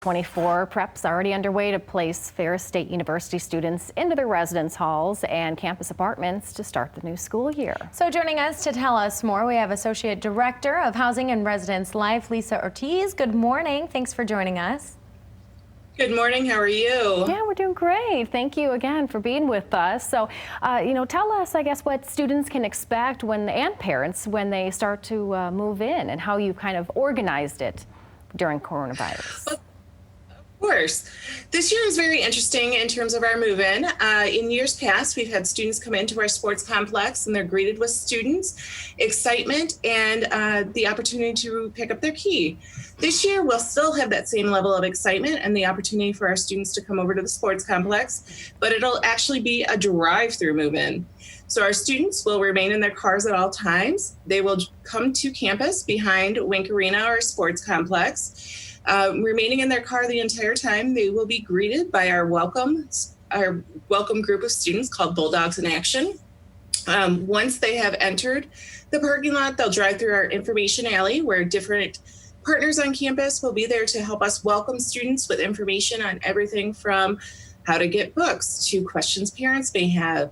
24 preps already underway to place Ferris State University students into their residence halls and campus apartments to start the new school year. So joining us to tell us more, we have Associate Director of Housing and Residence Life, Lisa Ortiz. Good morning. Thanks for joining us. Good morning. How are you? Yeah, we're doing great. Thank you again for being with us. So, tell us, I guess, what students can expect and parents when they start to move in and how you kind of organized it during coronavirus. Of course. This year is very interesting in terms of our move-in. In years past, we've had students come into our sports complex and they're greeted with students, excitement, and the opportunity to pick up their key. This year, we'll still have that same level of excitement and the opportunity for our students to come over to the sports complex, but it'll actually be a drive-through move-in. So our students will remain in their cars at all times. They will come to campus behind Wink Arena, our sports complex. Remaining in their car the entire time, they will be greeted by our welcome group of students called Bulldogs in Action. Once they have entered the parking lot, they'll drive through our information alley where different partners on campus will be there to help us welcome students with information on everything from how to get books to questions parents may have,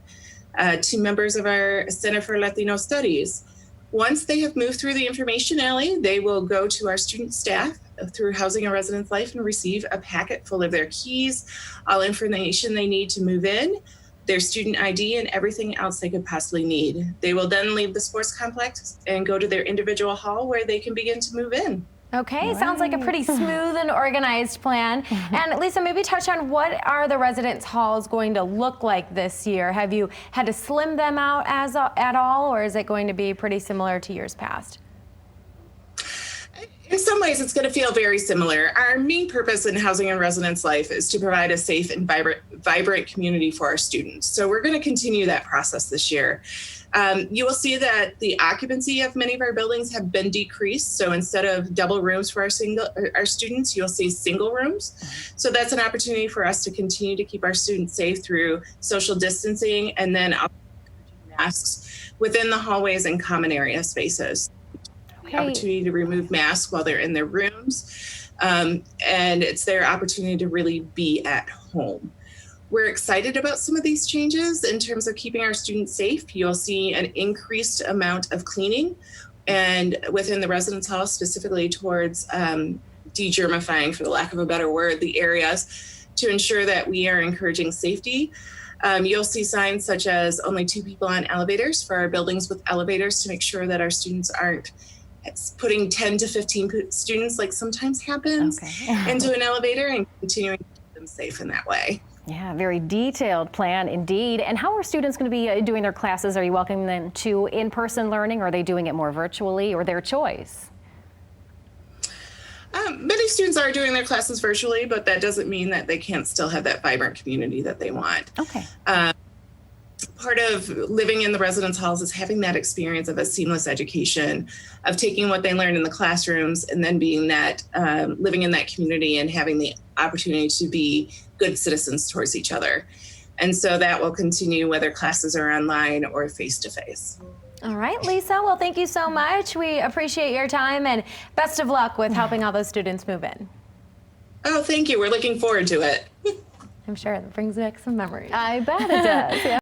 to members of our Center for Latino Studies. Once they have moved through the information alley, they will go to our student staff through Housing and Residence Life and receive a packet full of their keys, all information they need to move in, their student ID, and everything else they could possibly need. They will then leave the sports complex and go to their individual hall where they can begin to move in. Okay, sounds like a pretty smooth and organized plan. And Lisa, maybe touch on what are the residence halls going to look like this year? Have you had to slim them out at all, or is it going to be pretty similar to years past? In some ways, it's going to feel very similar. Our main purpose in Housing and Residence Life is to provide a safe and vibrant community for our students. So we're going to continue that process this year. You will see that the occupancy of many of our buildings have been decreased. So instead of double rooms for our students, you'll see single rooms. So that's an opportunity for us to continue to keep our students safe through social distancing and then masks within the hallways and common area spaces. The opportunity to remove masks while they're in their rooms, and it's their opportunity to really be at home. We're excited about some of these changes in terms of keeping our students safe. You'll see an increased amount of cleaning and within the residence hall, specifically towards de-germifying, for the lack of a better word, the areas to ensure that we are encouraging safety. You'll see signs such as only 2 people on elevators for our buildings with elevators to make sure that our students aren't putting 10 to 15 students, like sometimes happens, into an elevator, and continuing to keep them safe in that way. Yeah, very detailed plan indeed. And how are students going to be doing their classes? Are you welcoming them to in-person learning, or are they doing it more virtually, or their choice? Many students are doing their classes virtually, but that doesn't mean that they can't still have that vibrant community that they want. Okay. Part of living in the residence halls is having that experience of a seamless education, of taking what they learn in the classrooms and then being that, living in that community and having the opportunity to be good citizens towards each other. And so that will continue whether classes are online or face-to-face. All right, Lisa, well, thank you so much. We appreciate your time and best of luck with helping all those students move in. Oh, thank you. We're looking forward to it. I'm sure it brings back some memories. I bet it does. Yeah.